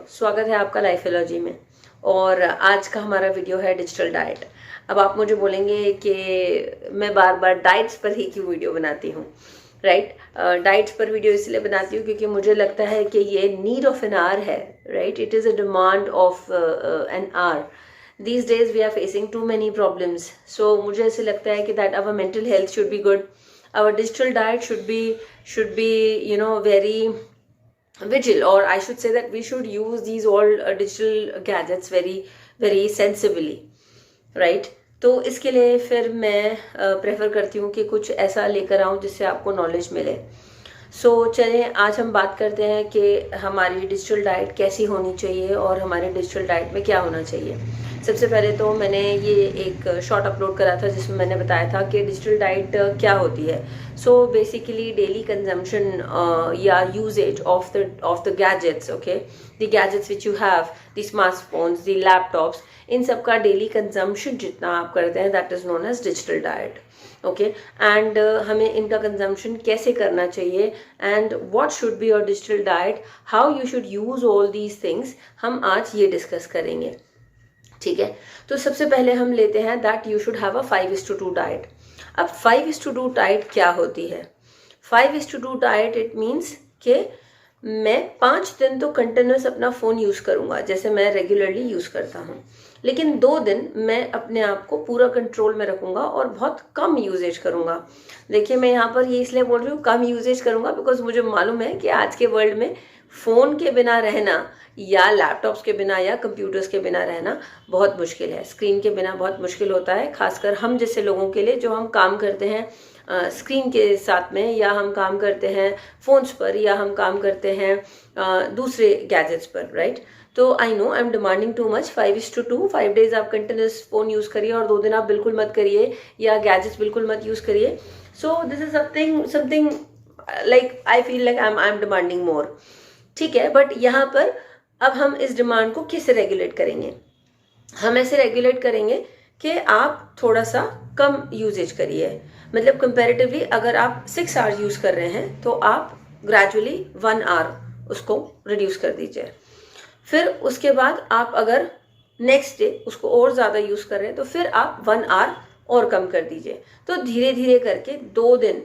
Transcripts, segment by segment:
स्वागत है आपका लाइफोलॉजी में। और आज का हमारा वीडियो है डिजिटल डाइट। अब आप मुझे बोलेंगे कि मैं बार बार डाइट्स पर ही क्यों वीडियो बनाती हूँ, राइट? डाइट्स पर वीडियो इसलिए बनाती हूँ क्योंकि मुझे लगता है कि ये नीड ऑफ एन आवर है, right? It is a demand of an hour. These days we are facing too many problems, so मुझे ऐसे लगता है कि that our mental health should be good, our digital diet should be very vigil, or I should say that we should use these all digital gadgets very sensibly, right? तो इसके लिए फिर मैं प्रेफर करती हूँ कि कुछ ऐसा लेकर आऊँ जिससे आपको नॉलेज मिले। चलें आज हम बात करते हैं कि हमारी डिजिटल डाइट कैसी होनी चाहिए और हमारे डिजिटल डाइट में क्या होना चाहिए। सबसे पहले तो मैंने ये एक शॉर्ट अपलोड करा था जिसमें मैंने बताया था कि डिजिटल डाइट क्या होती है। बेसिकली डेली कंजम्पशन या usages of the gadgets, okay, the gadgets which you have, the smartphones, the laptops, इन सब का डेली कंजम्पशन जितना आप करते हैं that is known as digital diet, okay. And हमें इनका कंजम्पशन कैसे करना चाहिए and what should be your digital diet, how you should use all these things, हम आज ये डिस्कस करेंगे, ठीक है। तो सबसे पहले हम लेते हैं that you should have a 5:2 diet. अब 5:2 डाइट क्या होती है? 5:2 डाइट इट मीन्स कि मैं 5 दिन तो कंटिन्यूस अपना फोन यूज करूंगा जैसे मैं रेगुलरली यूज करता हूँ, लेकिन 2 दिन मैं अपने आप को पूरा कंट्रोल में रखूंगा और बहुत कम यूजेज करूंगा। देखिए मैं यहाँ पर ये इसलिए बोल रही हूँ कम यूजेज करूंगा बिकॉज मुझे मालूम है कि आज के वर्ल्ड में फोन के बिना रहना या लैपटॉप्स के बिना या कंप्यूटर्स के बिना रहना बहुत मुश्किल है। स्क्रीन के बिना बहुत मुश्किल होता है, खासकर हम जैसे लोगों के लिए जो हम काम करते हैं स्क्रीन के साथ में, या हम काम करते हैं फोन्स पर, या हम काम करते हैं दूसरे गैजेट्स पर, राइट? तो I know I am demanding too much. 5:2, 5 days आप कंटिन्यूस फोन यूज करिए और 2 दिन आप बिल्कुल मत करिए या गैजेट्स बिल्कुल मत यूज करिए। So this is something like I feel like I am demanding मोर, ठीक है। बट यहाँ पर अब हम इस डिमांड को कैसे रेगुलेट करेंगे? हम ऐसे रेगुलेट करेंगे कि आप थोड़ा सा कम यूजेज करिए। मतलब कंपैरेटिवली अगर आप 6 आवर्स यूज कर रहे हैं तो आप ग्रेजुअली 1 आवर उसको रिड्यूस कर दीजिए। फिर उसके बाद आप अगर नेक्स्ट डे उसको और ज़्यादा यूज कर रहे हैं तो फिर आप 1 आवर और कम कर दीजिए। तो धीरे धीरे करके 2 दिन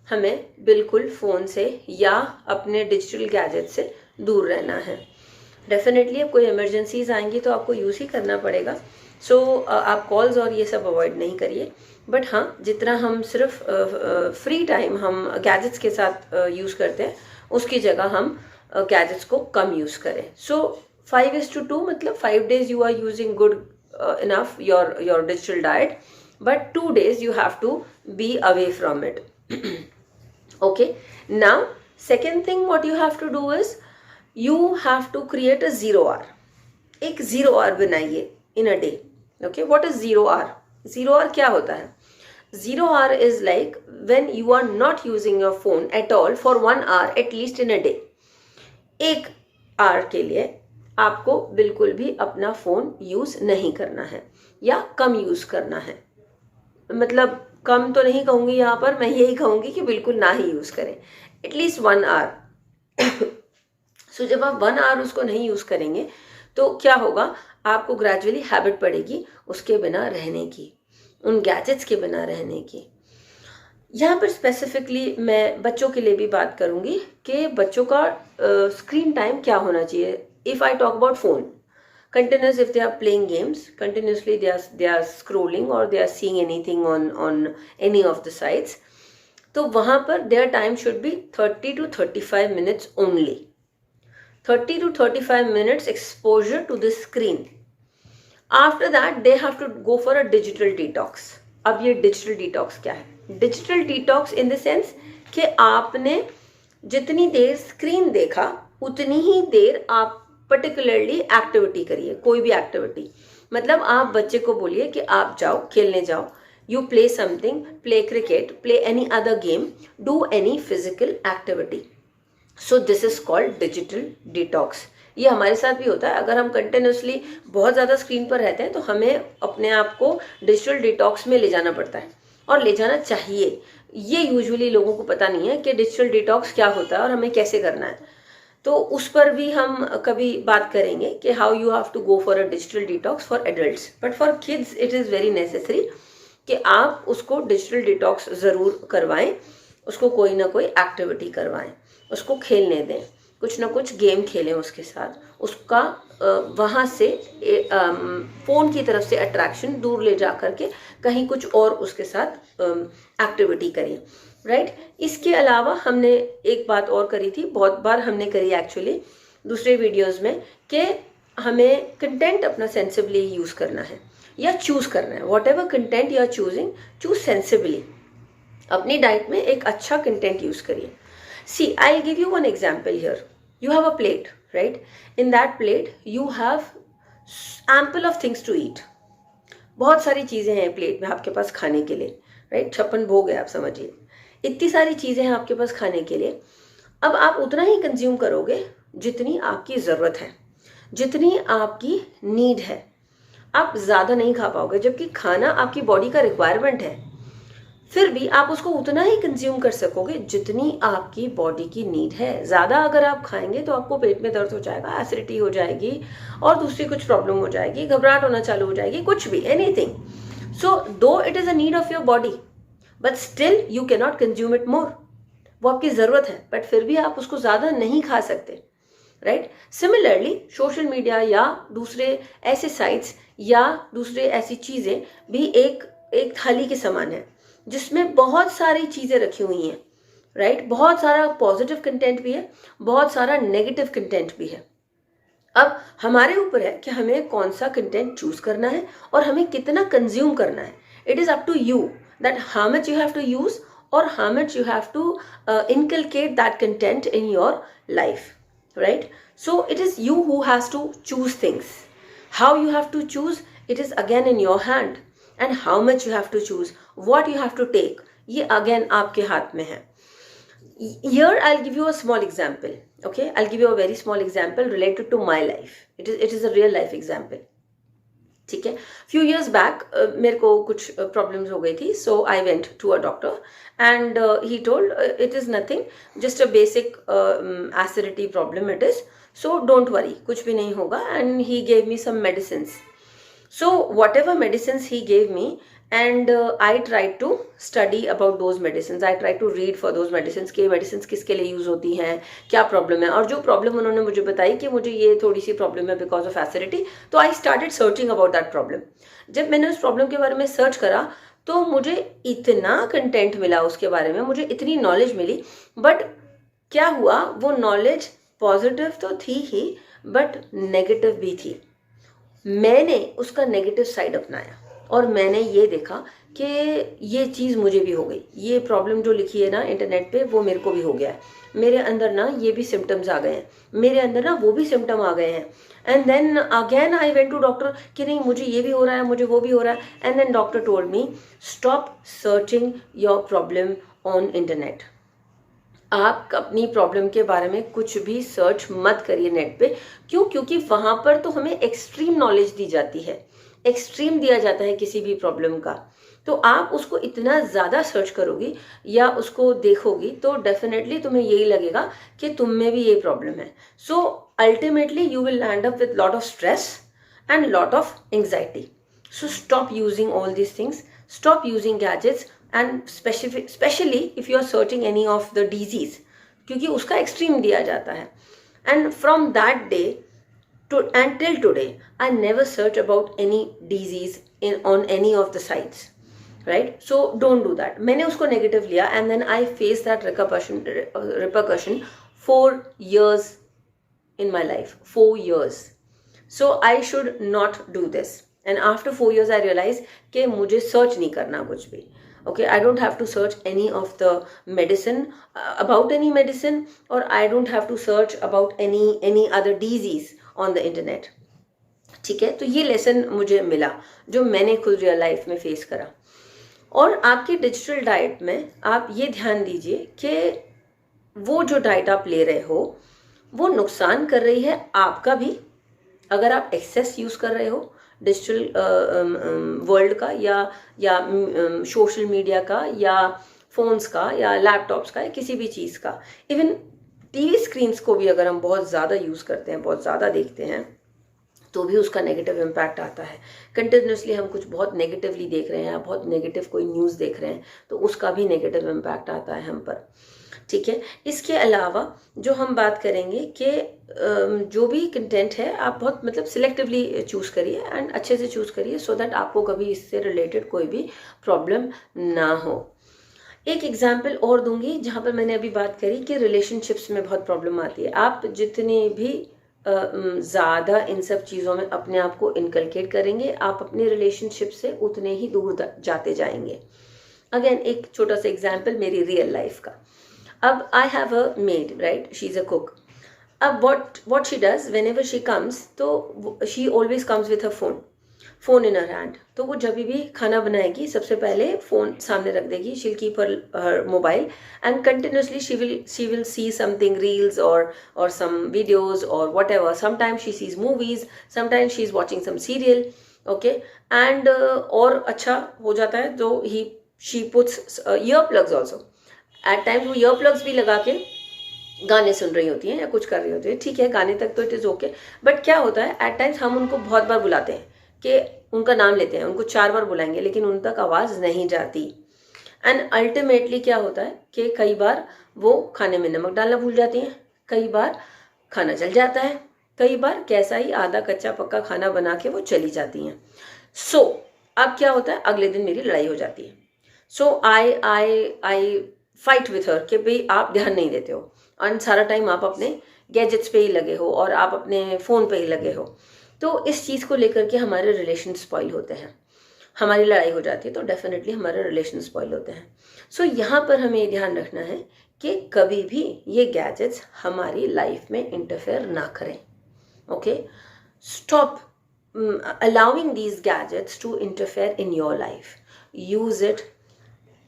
हमें बिल्कुल फ़ोन से या अपने डिजिटल गैजेट से दूर रहना है। डेफिनेटली अब कोई इमरजेंसीज आएंगी तो आपको यूज़ ही करना पड़ेगा। आप कॉल्स और ये सब अवॉइड नहीं करिए, बट हाँ जितना हम सिर्फ फ्री टाइम हम गैजेट्स के साथ यूज़ करते हैं उसकी जगह हम गैजेट्स को कम यूज़ करें। 5:2 मतलब 5 days you are using good enough your digital diet, but 2 days you have to be away from it. Okay, now second thing what you have to do is you have to create a 0 hour. एक 0 hour बनाइए in a day. Okay, what is 0 hour? 0 hour क्या होता है? 0 hour is like when you are not using your phone at all for 1 hour at least in a day. 1 hour के लिए आपको बिल्कुल भी अपना फोन यूज नहीं करना है या कम यूज करना है। मतलब कम तो नहीं कहूंगी यहाँ पर, मैं यही कहूंगी कि बिल्कुल ना ही यूज करें, एटलीस्ट 1 आवर। सो जब आप 1 आवर उसको नहीं यूज करेंगे तो क्या होगा, आपको ग्रेजुअली हैबिट पड़ेगी उसके बिना रहने की, उन गैजेट्स के बिना रहने की। यहाँ पर स्पेसिफिकली मैं बच्चों के लिए भी बात करूंगी कि बच्चों का स्क्रीन टाइम क्या होना चाहिए। If I talk about phone, continuous, if they are playing games, continuously they are scrolling or they are seeing anything on any of the sites, तो वहाँ पर their time should be 30 to 35 minutes only. 30 to 35 minutes exposure to the screen. After that they have to go for a digital detox. अब ये digital detox क्या है? Digital detox in the sense कि आपने जितनी देर स्क्रीन देखा उतनी ही देर आप पर्टिकुलरली एक्टिविटी करिए, कोई भी एक्टिविटी। मतलब आप बच्चे को बोलिए कि आप जाओ खेलने जाओ, you play something, play cricket, play any other game, do any physical activity. So this is called digital detox. ये हमारे साथ भी होता है, अगर हम कंटिन्यूसली बहुत ज़्यादा स्क्रीन पर रहते हैं तो हमें अपने आप को डिजिटल डिटॉक्स में ले जाना पड़ता है और ले जाना चाहिए। ये यूजुअली लोगों को पता नहीं है कि डिजिटल डिटॉक्स क्या होता है और हमें कैसे करना है। तो उस पर भी हम कभी बात करेंगे कि how you have to go for a digital detox for adults, but for kids it is very necessary कि आप उसको डिजिटल डिटॉक्स ज़रूर करवाएं, उसको कोई ना कोई एक्टिविटी करवाएं, उसको खेलने दें, कुछ ना कुछ गेम खेलें उसके साथ, उसका वहाँ से फ़ोन की तरफ से अट्रैक्शन दूर ले जा करके कहीं कुछ और उसके साथ एक्टिविटी करें, राइट। इसके अलावा हमने एक बात और करी थी, बहुत बार हमने करी एक्चुअली दूसरे वीडियोस में, कि हमें कंटेंट अपना सेंसिबली यूज़ करना है या चूज़ करना है। Whatever content you are choosing, choose sensibly. अपनी डाइट में एक अच्छा कंटेंट यूज़ करिए। See, I will give you one example here. You have a plate, right? In that plate you have ample of things to eat. बहुत सारी चीज़ें हैं plate में आपके पास खाने के लिए, राइट? 56 भोग है, आप समझिए, इतनी सारी चीज़ें हैं आपके पास खाने के लिए। अब आप उतना ही कंज्यूम करोगे जितनी आपकी ज़रूरत है, जितनी आपकी नीड है। आप ज़्यादा नहीं खा पाओगे, जबकि खाना आपकी बॉडी का रिक्वायरमेंट है। फिर भी आप उसको उतना ही कंज्यूम कर सकोगे जितनी आपकी बॉडी की नीड है। ज़्यादा अगर आप खाएंगे तो आपको पेट में दर्द हो जाएगा, एसिडिटी हो जाएगी और दूसरी कुछ प्रॉब्लम हो जाएगी, घबराहट होना चालू हो जाएगी, कुछ भी, एनीथिंग। सो दो it is a need of your body, but still you can not consume it more. वो आपकी ज़रूरत है, बट फिर भी आप उसको ज़्यादा नहीं खा सकते, राइट। सिमिलरली सोशल मीडिया या दूसरे ऐसे साइट्स या दूसरे ऐसी चीज़ें भी एक थाली के समान है, जिसमें बहुत सारी चीज़ें रखी हुई हैं, राइट। बहुत सारा पॉजिटिव कंटेंट भी है, बहुत सारा नेगेटिव कंटेंट भी है। अब हमारे ऊपर है कि हमें कौन सा कंटेंट चूज करना है और हमें कितना कंज्यूम करना है। It is up to you that how much you have to use और how much you have to inculcate that content in your life, right? So it is you who has to choose things. How you have to choose, it is again in your hand. And how much you have to choose, what you have to take, ये again आपके हाथ में है. Here I'll give you a small example. Okay, I'll give you a very small example related to my life. It is a real life example. ठीक है. Few years back मेरे को कुछ problems हो गई थी, so I went to a doctor and he told it is nothing, just a basic acidity problem it is, so don't worry, कुछ भी नहीं होगा, and he gave me some medicines. So whatever medicines he gave me, and I tried to study about those medicines. I tried to read for those medicines कि medicines किसके लिए use होती हैं, क्या प्रॉब्लम है, और जो प्रॉब्लम उन्होंने मुझे बताई कि मुझे ये थोड़ी सी प्रॉब्लम है बिकॉज ऑफ एसिडिटी, तो I started searching about that problem. जब मैंने उस प्रॉब्लम के बारे में सर्च करा तो मुझे इतना कंटेंट मिला उसके बारे में, मुझे इतनी नॉलेज मिली, बट क्या हुआ, वो नॉलेज पॉजिटिव तो थी ही बट नेगेटिव भी थी. मैंने उसका नेगेटिव साइड अपनाया और मैंने ये देखा कि ये चीज़ मुझे भी हो गई, ये प्रॉब्लम जो लिखी है ना इंटरनेट पे वो मेरे को भी हो गया है, मेरे अंदर ना ये भी सिम्टम्स आ गए हैं, मेरे अंदर ना वो भी सिम्टम आ गए हैं. And then again I went to doctor कि नहीं मुझे ये भी हो रहा है, मुझे वो भी हो रहा है. And then doctor told me stop searching your problem on internet. आप अपनी प्रॉब्लम के बारे में कुछ भी सर्च मत करिए नेट पे. क्यों? क्योंकि वहाँ पर तो हमें एक्सट्रीम नॉलेज दी जाती है, एक्सट्रीम दिया जाता है किसी भी प्रॉब्लम का. तो आप उसको इतना ज़्यादा सर्च करोगी या उसको देखोगी तो डेफिनेटली तुम्हें यही लगेगा कि तुम में भी ये प्रॉब्लम है. So ultimately you will land up with lot of stress and lot of anxiety. So stop using all these things, stop using gadgets, and especially if you are searching any of the disease, क्योंकि उसका extreme दिया जाता है. And from that day to until today I never search about any disease on any of the sites, right? So don't do that. मैंने उसको negative लिया and then I faced that repercussion 4 years in my life, 4 years. So I should not do this. And after 4 years I realized कि मुझे search नहीं करना कुछ भी. Okay, I don't have to search any of the medicine, about any medicine, or I don't have to search about any other disease on the internet. ठीक है, तो ये लेसन मुझे मिला जो मैंने खुद रियल लाइफ में फेस करा. और आपकी डिजिटल डाइट में आप ये ध्यान दीजिए कि वो जो डाइट आप ले रहे हो वो नुकसान कर रही है आपका भी. अगर आप एक्सेस यूज़ कर रहे हो डिजिटल वर्ल्ड का या सोशल मीडिया का या फोन्स का या लैपटॉप्स का या किसी भी चीज़ का, इवन टीवी स्क्रीन्स को भी अगर हम बहुत ज़्यादा यूज़ करते हैं, बहुत ज़्यादा देखते हैं, तो भी उसका नेगेटिव इम्पैक्ट आता है। कंटिन्यूसली हम कुछ बहुत नेगेटिवली देख रहे हैं, बहुत नेगेटिव कोई न्यूज़ देख रहे हैं, तो उसका भी नेगेटिव इम्पैक्ट आता है हम पर, ठीक है। इसके अलावा जो हम बात करेंगे कि जो भी कंटेंट है आप बहुत मतलब सिलेक्टिवली चूज़ करिए एंड अच्छे से चूज़ करिए, सो दैट आपको कभी इससे रिलेटेड कोई भी प्रॉब्लम ना हो। एक एग्जाम्पल और दूंगी जहाँ पर मैंने अभी बात करी कि रिलेशनशिप्स में बहुत प्रॉब्लम आती है। आप जितने भी ज़्यादा इन सब चीज़ों में अपने आप को इनकलकेट करेंगे, आप अपने रिलेशनशिप से उतने ही दूर जाते जाएंगे। अगेन एक छोटा सा एग्जाम्पल मेरी रियल लाइफ का। अब I have a made, right, she is a cook. अब what she does whenever she comes, तो she always comes with her phone in her hand। तो वो जब भी खाना बनाएगी सबसे पहले फ़ोन सामने रख देगी, she'll keep her mobile and continuously she will see something, reels or some videos or whatever। Sometimes she sees movies, sometimes she's watching some serial, okay। and और अच्छा हो जाता है तो she puts earplugs also। at times वो earplugs भी लगा के गाने सुन रही होती हैं या कुछ कर रही होती है, ठीक है, गाने तक तो इट इज़ ओके। बट क्या होता है, एट टाइम्स हम उनको बहुत बार बुलाते हैं कि उनका नाम लेते हैं, उनको 4 बार बुलाएंगे लेकिन उन तक आवाज़ नहीं जाती। एंड अल्टीमेटली क्या होता है कि कई बार वो खाने में नमक डालना भूल जाती हैं, कई बार खाना जल जाता है, कई बार कैसा ही आधा कच्चा पक्का खाना बना के वो चली जाती हैं। सो अब क्या होता है, अगले दिन मेरी लड़ाई हो जाती है। सो आई फाइट विथ हर कि भाई आप ध्यान नहीं देते हो और सारा टाइम आप अपने गैजेट्स पे ही लगे हो और आप अपने फ़ोन पे ही लगे हो। तो इस चीज़ को लेकर के हमारे रिलेशन स्पॉइल होते हैं, हमारी लड़ाई हो जाती है, तो डेफिनेटली हमारे रिलेशन स्पॉइल होते हैं। सो यहाँ पर हमें ध्यान रखना है कि कभी भी ये गैजेट्स हमारी लाइफ में इंटरफेयर ना करें, okay. Stop allowing these gadgets to interfere in your life. Use it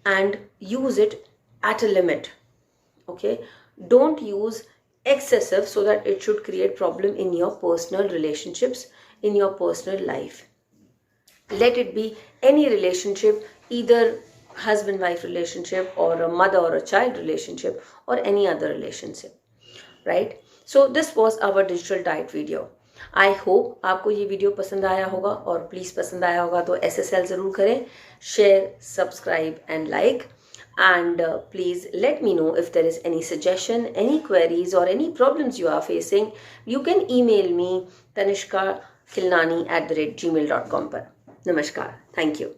and use it at a limit, okay। Don't use excessive so that it should create problem in your personal relationships, in your personal life। Let it be any relationship, either husband wife relationship or a mother or a child relationship or any other relationship, right। So this was our digital diet video। I hope आपको ये video पसंद आया होगा, और please पसंद आया होगा तो SSL ज़रूर करें, share, subscribe and like. And please let me know if there is any suggestion, any queries or any problems you are facing. You can email me tanishkakilnani@gmail.com पर। नमस्कार, thank you।